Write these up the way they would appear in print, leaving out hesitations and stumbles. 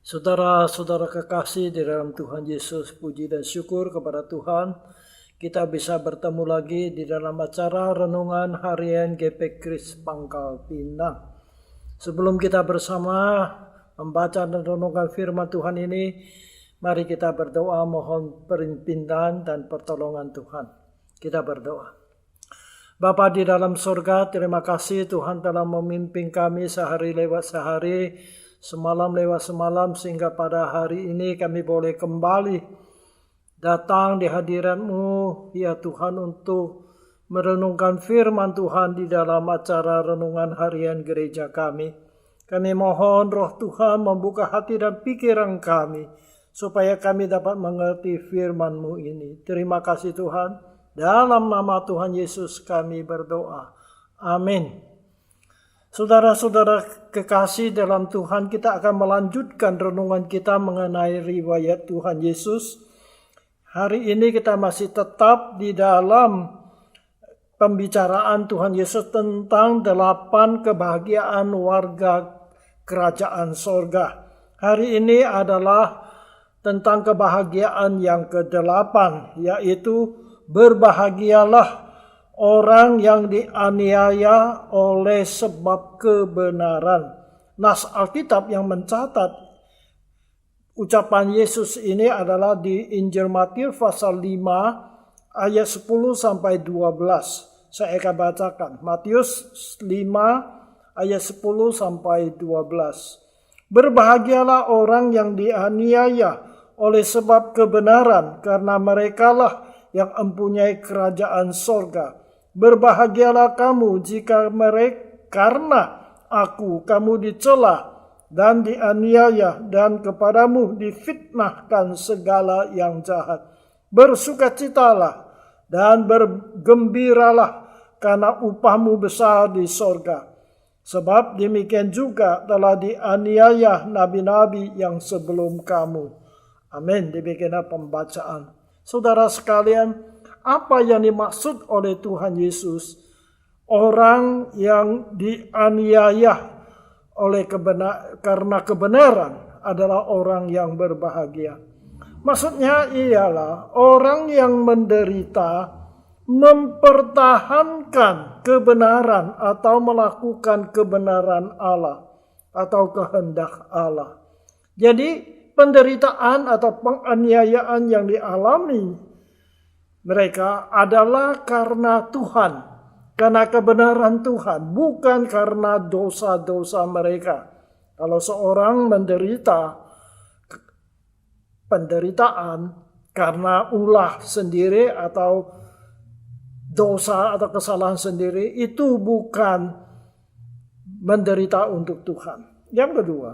Saudara-saudara kekasih di dalam Tuhan Yesus, puji dan syukur kepada Tuhan. Kita bisa bertemu lagi di dalam acara Renungan Harian GP Kris Pangkal Pinang. Sebelum kita bersama membaca dan renungkan firman Tuhan ini, mari kita berdoa mohon pimpinan dan pertolongan Tuhan. Kita berdoa. Bapa di dalam surga, terima kasih Tuhan telah memimpin kami sehari lewat sehari, semalam lewat semalam, sehingga pada hari ini kami boleh kembali datang di hadirat-Mu, ya Tuhan, untuk merenungkan firman Tuhan di dalam acara Renungan Harian gereja kami. Kami mohon Roh Tuhan membuka hati dan pikiran kami, supaya kami dapat mengerti firman-Mu ini. Terima kasih Tuhan. Dalam nama Tuhan Yesus kami berdoa. Amin. Saudara-saudara kekasih dalam Tuhan, kita akan melanjutkan renungan kita mengenai riwayat Tuhan Yesus. Hari ini kita masih tetap di dalam pembicaraan Tuhan Yesus tentang 8 kebahagiaan warga kerajaan sorga. Hari ini adalah tentang kebahagiaan yang ke-8, yaitu berbahagialah orang yang dianiaya oleh sebab kebenaran. Nas Alkitab yang mencatat ucapan Yesus ini adalah di Injil Matius pasal 5 ayat 10 sampai 12. Saya akan bacakan. Matius 5 ayat 10 sampai 12. Berbahagialah orang yang dianiaya oleh sebab kebenaran, karena merekalah yang mempunyai kerajaan sorga. Berbahagialah kamu jika karena aku kamu dicela dan dianiaya, dan kepadamu difitnahkan segala yang jahat. Bersukacitalah dan bergembiralah, karena upahmu besar di sorga. Sebab demikian juga telah dianiaya nabi-nabi yang sebelum kamu. Amin. Demikianlah pembacaan. Saudara sekalian, apa yang dimaksud oleh Tuhan Yesus? Orang yang dianiaya oleh karena kebenaran adalah orang yang berbahagia. Maksudnya ialah orang yang menderita mempertahankan kebenaran atau melakukan kebenaran Allah atau kehendak Allah. Jadi penderitaan atau penganiayaan yang dialami mereka adalah karena Tuhan, karena kebenaran Tuhan, bukan karena dosa-dosa mereka. Kalau seorang menderita penderitaan karena ulah sendiri atau dosa atau kesalahan sendiri, itu bukan menderita untuk Tuhan. Yang kedua,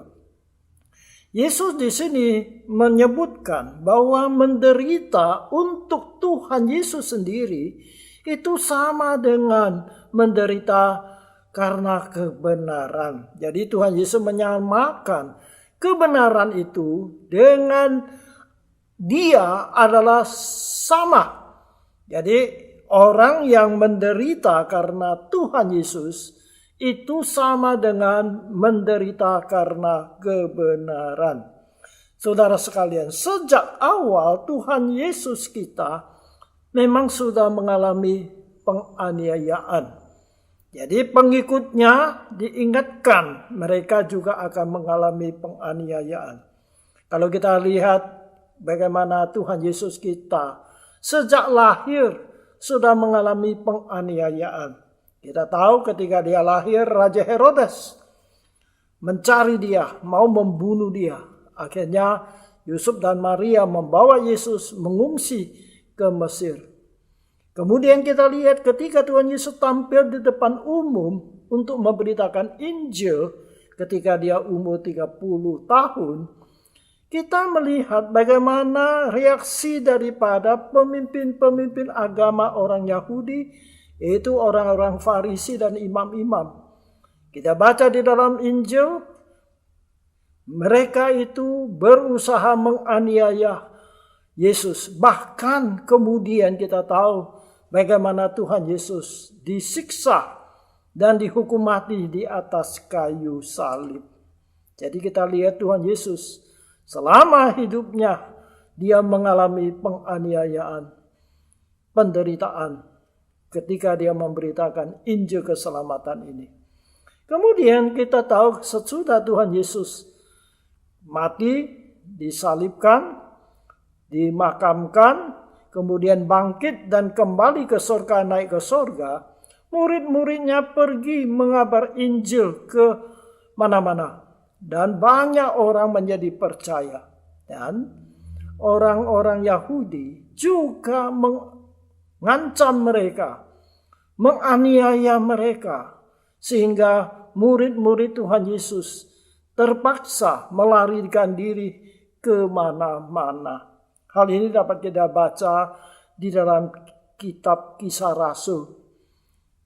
Yesus di sini menyebutkan bahwa menderita untuk Tuhan Yesus sendiri itu sama dengan menderita karena kebenaran. Jadi Tuhan Yesus menyamakan kebenaran itu dengan Dia adalah sama. Jadi orang yang menderita karena Tuhan Yesus itu sama dengan menderita karena kebenaran. Saudara sekalian, sejak awal Tuhan Yesus kita memang sudah mengalami penganiayaan. Jadi pengikutnya diingatkan mereka juga akan mengalami penganiayaan. Kalau kita lihat bagaimana Tuhan Yesus kita sejak lahir sudah mengalami penganiayaan. Kita tahu ketika dia lahir, Raja Herodes mencari dia, mau membunuh dia. Akhirnya Yusuf dan Maria membawa Yesus mengungsi ke Mesir. Kemudian kita lihat ketika Tuhan Yesus tampil di depan umum untuk memberitakan Injil ketika dia umur 30 tahun, kita melihat bagaimana reaksi daripada pemimpin-pemimpin agama orang Yahudi, yaitu orang-orang Farisi dan imam-imam. Kita baca di dalam Injil, mereka itu berusaha menganiaya Yesus. Bahkan kemudian kita tahu bagaimana Tuhan Yesus disiksa dan dihukum mati di atas kayu salib. Jadi kita lihat Tuhan Yesus Selama hidupnya dia mengalami penganiayaan, penderitaan ketika dia memberitakan Injil keselamatan ini. Kemudian kita tahu sesudah Tuhan Yesus mati, disalibkan, dimakamkan, kemudian bangkit dan kembali ke surga, naik ke surga, murid-muridnya pergi mengabar Injil ke mana-mana. Dan banyak orang menjadi percaya. Dan orang-orang Yahudi juga mengancam mereka, menganiaya mereka. Sehingga murid-murid Tuhan Yesus terpaksa melarikan diri ke mana-mana. Hal ini dapat kita baca di dalam kitab Kisah Rasul.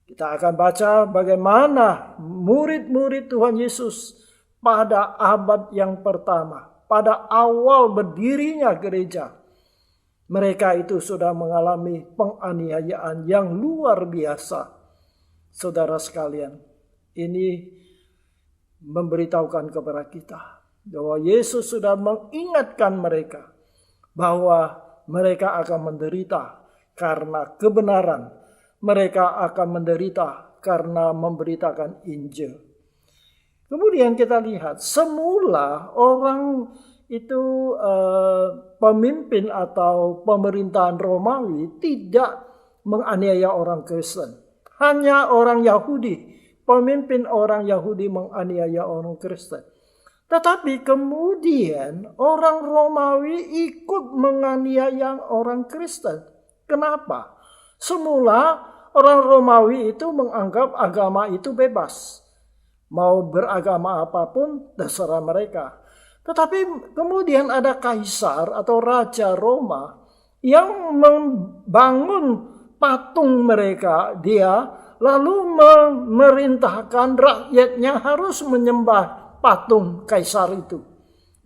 Kita akan baca bagaimana murid-murid Tuhan Yesus pada abad yang pertama, pada awal berdirinya gereja, mereka itu sudah mengalami penganiayaan yang luar biasa. Saudara sekalian, ini memberitahukan kepada kita bahwa Yesus sudah mengingatkan mereka bahwa mereka akan menderita karena kebenaran. Mereka akan menderita karena memberitakan Injil. Kemudian kita lihat semula orang itu pemimpin atau pemerintahan Romawi tidak menganiaya orang Kristen. Hanya orang Yahudi, pemimpin orang Yahudi menganiaya orang Kristen. Tetapi kemudian orang Romawi ikut menganiaya orang Kristen. Kenapa? Semula orang Romawi itu menganggap agama itu bebas. Mau beragama apapun terserah mereka. Tetapi kemudian ada kaisar atau raja Roma yang membangun patung mereka. Dia lalu memerintahkan rakyatnya harus menyembah patung kaisar itu.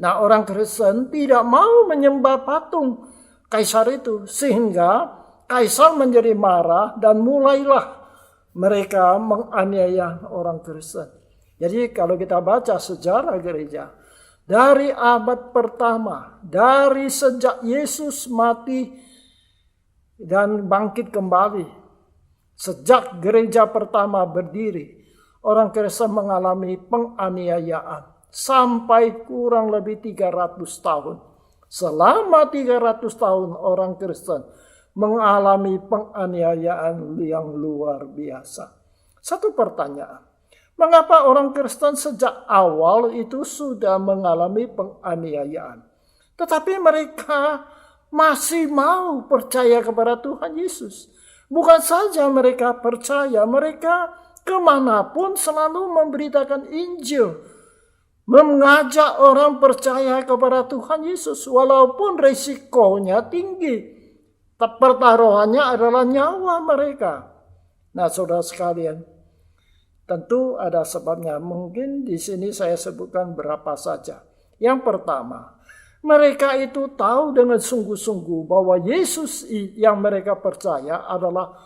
Nah, orang Kristen tidak mau menyembah patung kaisar itu. Sehingga kaisar menjadi marah dan mulailah mereka menganiaya orang Kristen. Jadi kalau kita baca sejarah gereja, dari abad pertama, dari sejak Yesus mati dan bangkit kembali, sejak gereja pertama berdiri, orang Kristen mengalami penganiayaan sampai kurang lebih 300 tahun. Selama 300 tahun orang Kristen mengalami penganiayaan yang luar biasa. Satu pertanyaan. Mengapa orang Kristen sejak awal itu sudah mengalami penganiayaan? Tetapi mereka masih mau percaya kepada Tuhan Yesus. Bukan saja mereka percaya, mereka kemanapun selalu memberitakan Injil. Mengajak orang percaya kepada Tuhan Yesus walaupun risikonya tinggi. Pertaruhannya adalah nyawa mereka. Nah, saudara sekalian, tentu ada sebabnya. Mungkin di sini saya sebutkan berapa saja. Yang pertama, mereka itu tahu dengan sungguh-sungguh bahwa Yesus yang mereka percaya adalah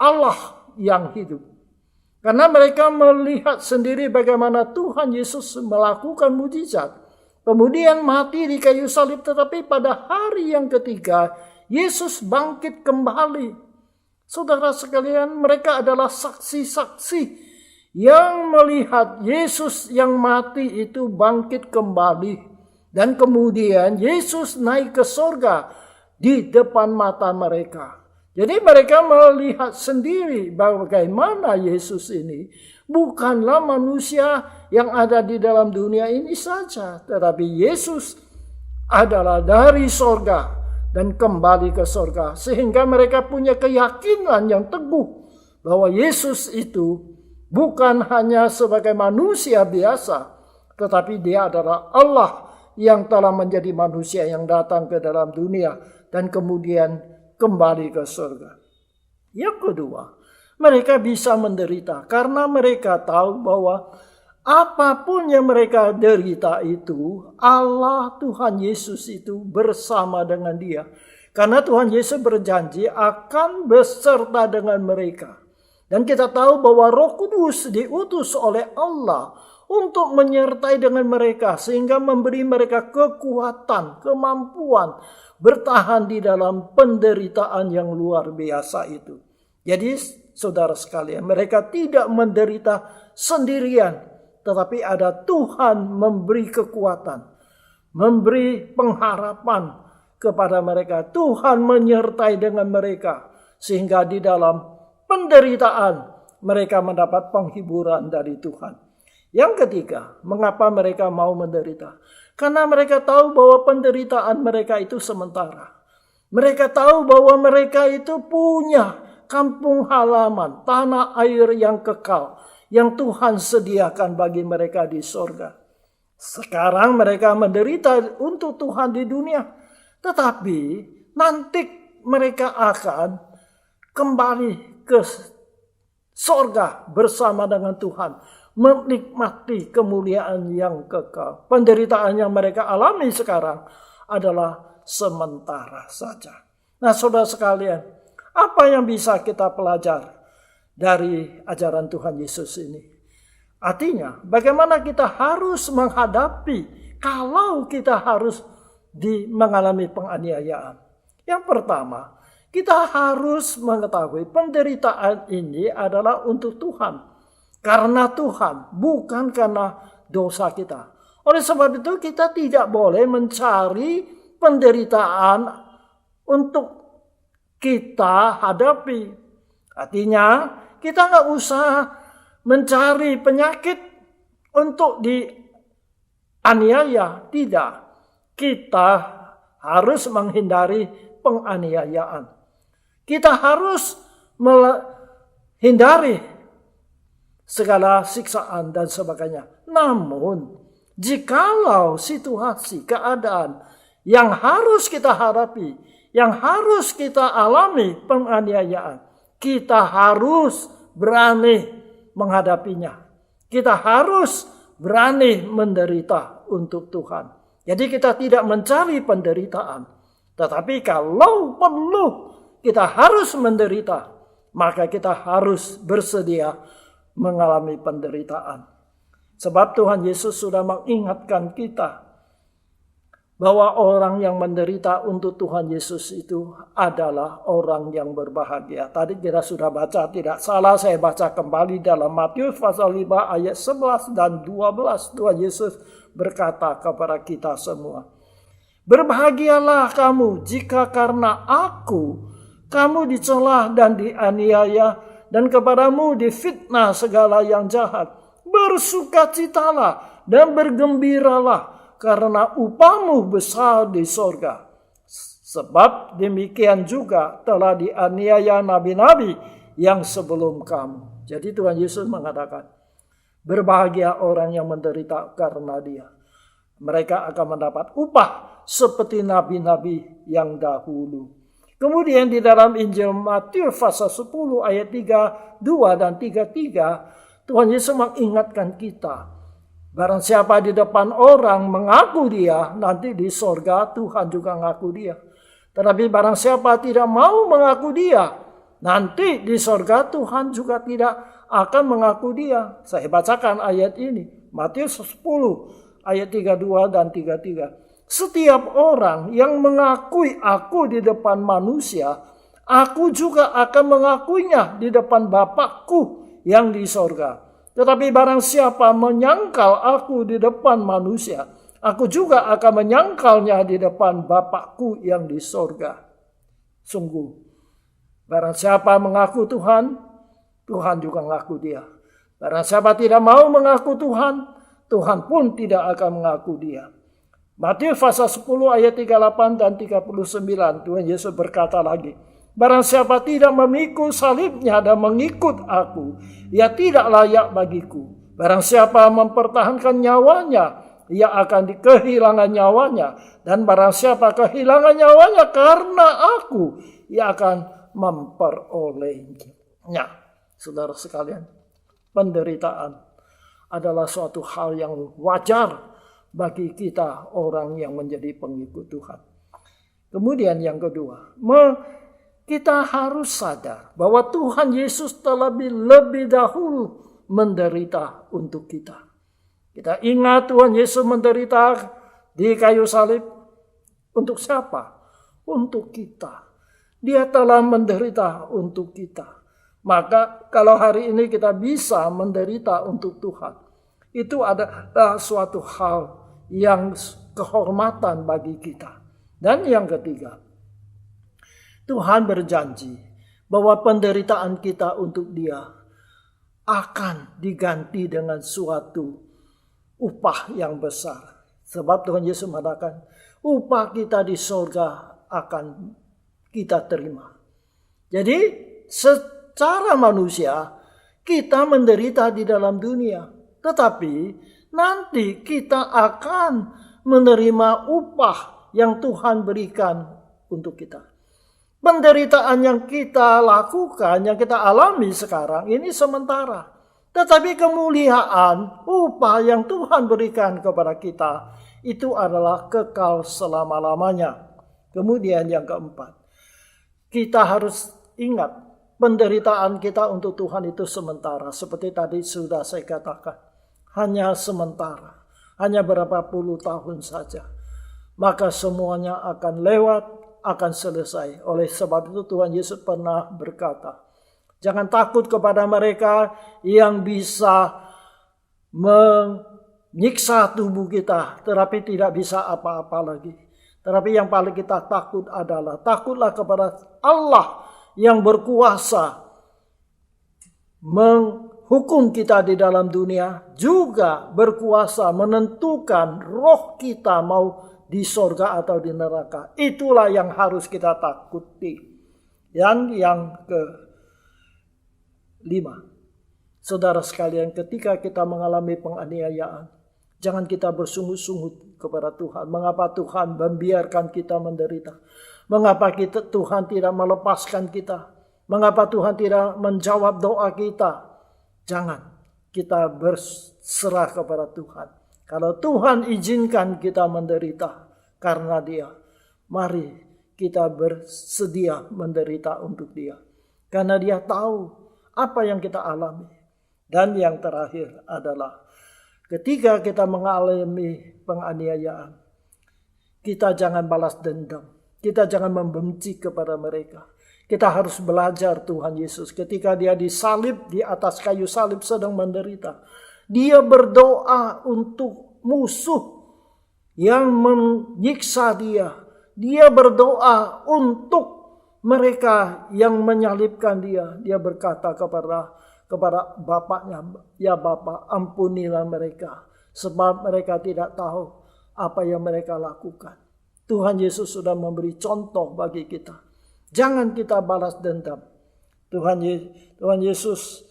Allah yang hidup. Karena mereka melihat sendiri bagaimana Tuhan Yesus melakukan mujizat. Kemudian mati di kayu salib, tetapi pada hari yang ketiga Yesus bangkit kembali. Saudara sekalian, mereka adalah saksi-saksi yang melihat Yesus yang mati itu bangkit kembali. Dan kemudian Yesus naik ke surga di depan mata mereka. Jadi mereka melihat sendiri bagaimana Yesus ini bukanlah manusia yang ada di dalam dunia ini saja. Tetapi Yesus adalah dari surga dan kembali ke surga. Sehingga mereka punya keyakinan yang teguh bahwa Yesus itu bukan hanya sebagai manusia biasa, tetapi dia adalah Allah yang telah menjadi manusia yang datang ke dalam dunia dan kemudian kembali ke surga. Yang kedua, mereka bisa menderita karena mereka tahu bahwa apapun yang mereka derita itu, Allah Tuhan Yesus itu bersama dengan dia. Karena Tuhan Yesus berjanji akan beserta dengan mereka. Dan kita tahu bahwa Roh Kudus diutus oleh Allah untuk menyertai dengan mereka sehingga memberi mereka kekuatan, kemampuan bertahan di dalam penderitaan yang luar biasa itu. Jadi saudara sekalian, mereka tidak menderita sendirian, tetapi ada Tuhan memberi kekuatan, memberi pengharapan kepada mereka. Tuhan menyertai dengan mereka sehingga di dalam penderitaan mereka mendapat penghiburan dari Tuhan. Yang ketiga, mengapa mereka mau menderita? Karena mereka tahu bahwa penderitaan mereka itu sementara. Mereka tahu bahwa mereka itu punya kampung halaman, tanah air yang kekal, yang Tuhan sediakan bagi mereka di sorga. Sekarang mereka menderita untuk Tuhan di dunia, tetapi nanti mereka akan kembali ke sorga bersama dengan Tuhan, menikmati kemuliaan yang kekal. Penderitaan yang mereka alami sekarang adalah sementara saja. Nah, saudara sekalian, apa yang bisa kita pelajari dari ajaran Tuhan Yesus ini? Artinya, bagaimana kita harus menghadapi kalau kita harus mengalami penganiayaan. Yang pertama, kita harus mengetahui penderitaan ini adalah untuk Tuhan. Karena Tuhan, bukan karena dosa kita. Oleh sebab itu kita tidak boleh mencari penderitaan untuk kita hadapi. Artinya kita nggak usah mencari penyakit untuk dianiaya. Tidak. Kita harus menghindari penganiayaan. Kita harus menghindari segala siksaan dan sebagainya. Namun, jikalau situasi, keadaan yang harus kita hadapi, yang harus kita alami penganiayaan, kita harus berani menghadapinya. Kita harus berani menderita untuk Tuhan. Jadi kita tidak mencari penderitaan. Tetapi kalau perlu kita harus menderita, maka kita harus bersedia mengalami penderitaan. Sebab Tuhan Yesus sudah mengingatkan kita bahwa orang yang menderita untuk Tuhan Yesus itu adalah orang yang berbahagia. Tadi kita sudah baca, tidak salah saya baca kembali dalam Matius pasal 5 ayat 11 dan 12. Tuhan Yesus berkata kepada kita semua, "Berbahagialah kamu jika karena aku kamu dicela dan dianiaya, dan kepadamu difitnah segala yang jahat. Bersukacitalah dan bergembiralah, karena upahmu besar di sorga. Sebab demikian juga telah dianiaya nabi-nabi yang sebelum kamu." Jadi Tuhan Yesus mengatakan, berbahagia orang yang menderita karena Dia. Mereka akan mendapat upah seperti nabi-nabi yang dahulu. Kemudian di dalam Injil Matius pasal 10 ayat 32 dan 33, Tuhan Yesus mengingatkan kita. Barang siapa di depan orang mengaku Dia, nanti di sorga Tuhan juga mengaku Dia. Tetapi barang siapa tidak mau mengaku Dia, nanti di sorga Tuhan juga tidak akan mengaku Dia. Saya bacakan ayat ini. Matius 10 ayat 32 dan 33. Setiap orang yang mengakui aku di depan manusia, aku juga akan mengakuinya di depan Bapakku yang di sorga. Tetapi barang siapa menyangkal aku di depan manusia, aku juga akan menyangkalnya di depan Bapakku yang di sorga. Sungguh, barang siapa mengaku Tuhan, Tuhan juga mengaku dia. Barang siapa tidak mau mengaku Tuhan, Tuhan pun tidak akan mengaku dia. Matius pasal 10 ayat 38 dan 39, Tuhan Yesus berkata lagi, barang siapa tidak memikul salibnya dan mengikut aku, ia tidak layak bagiku. Barang siapa mempertahankan nyawanya, ia akan kehilangan nyawanya. Dan barang siapa kehilangan nyawanya karena aku, ia akan memperolehnya. Saudara sekalian, penderitaan adalah suatu hal yang wajar bagi kita orang yang menjadi pengikut Tuhan. Kemudian yang kedua, kita harus sadar bahwa Tuhan Yesus telah lebih dahulu menderita untuk kita. Kita ingat Tuhan Yesus menderita di kayu salib untuk siapa? Untuk kita. Dia telah menderita untuk kita. Maka kalau hari ini kita bisa menderita untuk Tuhan, itu adalah suatu hal yang kehormatan bagi kita. Dan yang ketiga, Tuhan berjanji bahwa penderitaan kita untuk Dia akan diganti dengan suatu upah yang besar. Sebab Tuhan Yesus mengatakan, upah kita di surga akan kita terima. Jadi secara manusia kita menderita di dalam dunia, tetapi nanti kita akan menerima upah yang Tuhan berikan untuk kita. Penderitaan yang kita lakukan, yang kita alami sekarang ini sementara. Tetapi kemuliaan, upah yang Tuhan berikan kepada kita, itu adalah kekal selama-lamanya. Kemudian yang keempat, kita harus ingat, penderitaan kita untuk Tuhan itu sementara. Seperti tadi sudah saya katakan, hanya sementara. Hanya berapa puluh tahun saja. Maka semuanya akan lewat, akan selesai. Oleh sebab itu Tuhan Yesus pernah berkata, jangan takut kepada mereka yang bisa menyiksa tubuh kita, tetapi tidak bisa apa-apa lagi. Tetapi yang paling kita takut adalah, takutlah kepada Allah yang berkuasa menghukum kita di dalam dunia, juga berkuasa menentukan roh kita mau di sorga atau di neraka. Itulah yang harus kita takuti. Dan yang kelima, saudara sekalian, ketika kita mengalami penganiayaan, jangan kita bersungut-sungut kepada Tuhan. Mengapa Tuhan membiarkan kita menderita? Mengapa Tuhan tidak melepaskan kita? Mengapa Tuhan tidak menjawab doa kita? Jangan kita berserah kepada Tuhan. Kalau Tuhan izinkan kita menderita karena Dia, mari kita bersedia menderita untuk Dia. Karena Dia tahu apa yang kita alami. Dan yang terakhir adalah ketika kita mengalami penganiayaan, kita jangan balas dendam. Kita jangan membenci kepada mereka. Kita harus belajar Tuhan Yesus ketika Dia disalib di atas kayu salib sedang menderita. Dia berdoa untuk musuh yang menyiksa Dia. Dia berdoa untuk mereka yang menyalibkan Dia. Dia berkata kepada bapaknya, ya Bapa, ampunilah mereka, sebab mereka tidak tahu apa yang mereka lakukan. Tuhan Yesus sudah memberi contoh bagi kita. Jangan kita balas dendam. Tuhan Yesus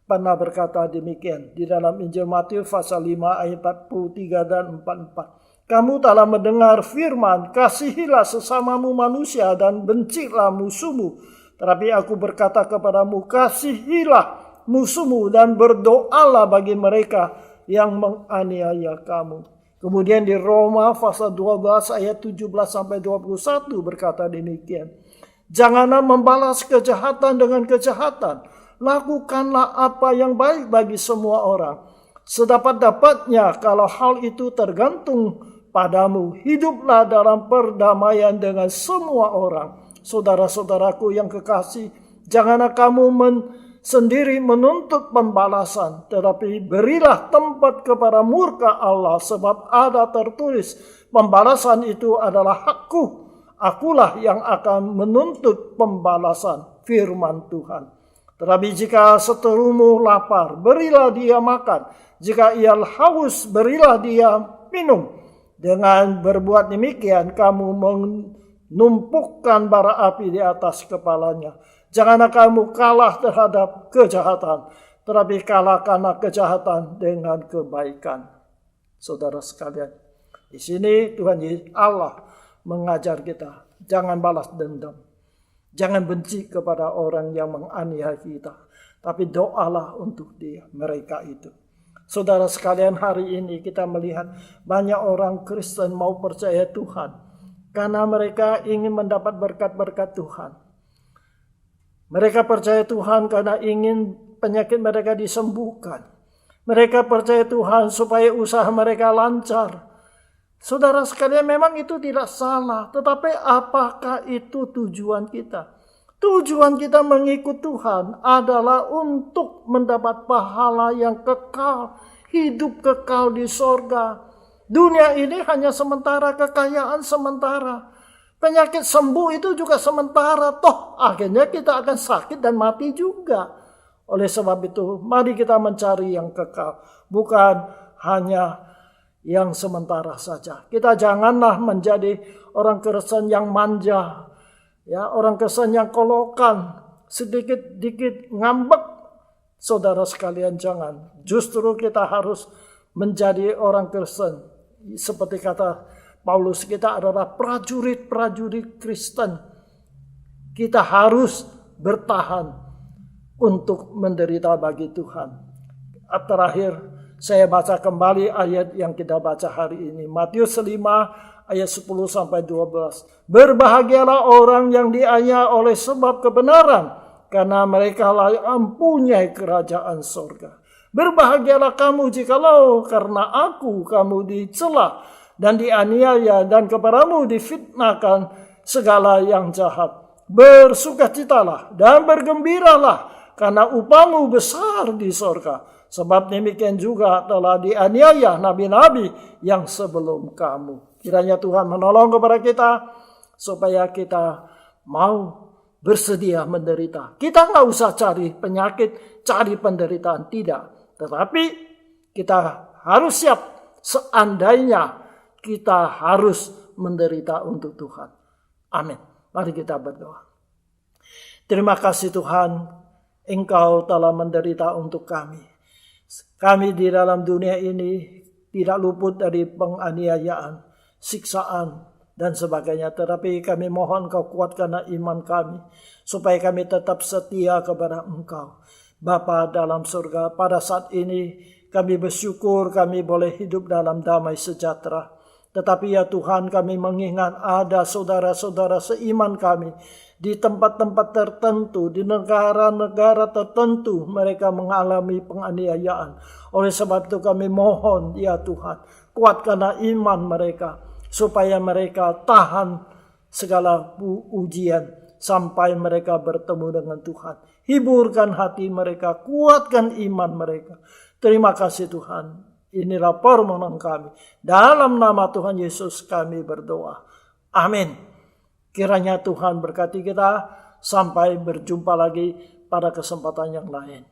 pernah berkata demikian di dalam Injil Matius pasal 5 ayat 43 dan 44. Kamu telah mendengar firman, kasihilah sesamamu manusia dan bencilah musuhmu. Tetapi aku berkata kepadamu, kasihilah musuhmu dan berdoalah bagi mereka yang menganiaya kamu. Kemudian di Roma pasal 12 ayat 17 sampai 21 berkata demikian. Janganlah membalas kejahatan dengan kejahatan. Lakukanlah apa yang baik bagi semua orang. Sedapat-dapatnya kalau hal itu tergantung padamu. Hiduplah dalam perdamaian dengan semua orang. Saudara-saudaraku yang kekasih, janganlah kamu sendiri menuntut pembalasan, tetapi berilah tempat kepada murka Allah, sebab ada tertulis, pembalasan itu adalah hakku, akulah yang akan menuntut pembalasan, firman Tuhan. Tetapi jika seterumu lapar, berilah dia makan, jika ia haus, berilah dia minum. Dengan berbuat demikian, kamu menumpukkan bara api di atas kepalanya. Janganlah kamu kalah terhadap kejahatan, tetapi kalahkanlah kejahatan dengan kebaikan. Saudara sekalian, di sini Tuhan Yesus Allah mengajar kita, jangan balas dendam. Jangan benci kepada orang yang menganiaya kita, tapi doalah untuk mereka itu. Saudara sekalian, hari ini kita melihat banyak orang Kristen mau percaya Tuhan karena mereka ingin mendapat berkat-berkat Tuhan. Mereka percaya Tuhan karena ingin penyakit mereka disembuhkan. Mereka percaya Tuhan supaya usaha mereka lancar. Saudara sekalian, memang itu tidak salah. Tetapi apakah itu tujuan kita? Tujuan kita mengikut Tuhan adalah untuk mendapat pahala yang kekal. Hidup kekal di sorga. Dunia ini hanya sementara, kekayaan sementara. Penyakit sembuh itu juga sementara. Toh akhirnya kita akan sakit dan mati juga. Oleh sebab itu, mari kita mencari yang kekal. Bukan hanya yang sementara saja. Kita janganlah menjadi orang Kristen yang manja. Ya, orang Kristen yang kolokan. Sedikit-dikit ngambek. Saudara sekalian, jangan. Justru kita harus menjadi orang Kristen. Seperti kata Paulus, kita adalah prajurit-prajurit Kristen. Kita harus bertahan untuk menderita bagi Tuhan. Terakhir, saya baca kembali ayat yang kita baca hari ini. Matius 5 ayat 10-12. Berbahagialah orang yang dianiaya oleh sebab kebenaran, karena mereka lah yang mempunyai kerajaan sorga. Berbahagialah kamu jikalau karena aku kamu dicela dan dianiaya dan kepadamu difitnahkan segala yang jahat. Bersukacitalah dan bergembiralah, karena upahmu besar di sorga. Sebab demikian juga telah dianiaya nabi-nabi yang sebelum kamu. Kiranya Tuhan menolong kepada kita supaya kita mau bersedia menderita. Kita nggak usah cari penyakit, cari penderitaan, tidak. Tetapi kita harus siap seandainya kita harus menderita untuk Tuhan. Amin. Mari kita berdoa. Terima kasih Tuhan, Engkau telah menderita untuk kami. Kami di dalam dunia ini tidak luput dari penganiayaan, siksaan, dan sebagainya. Tetapi kami mohon Kau kuatkan iman kami, supaya kami tetap setia kepada Engkau. Bapa dalam surga, pada saat ini kami bersyukur kami boleh hidup dalam damai sejahtera. Tetapi ya Tuhan, kami mengingat ada saudara-saudara seiman kami di tempat-tempat tertentu, di negara-negara tertentu mereka mengalami penganiayaan. Oleh sebab itu kami mohon ya Tuhan, kuatkanlah iman mereka supaya mereka tahan segala ujian sampai mereka bertemu dengan Tuhan. Hiburkan hati mereka, kuatkan iman mereka. Terima kasih Tuhan. Inilah permohonan kami. Dalam nama Tuhan Yesus kami berdoa. Amin. Kiranya Tuhan berkati kita sampai berjumpa lagi pada kesempatan yang lain.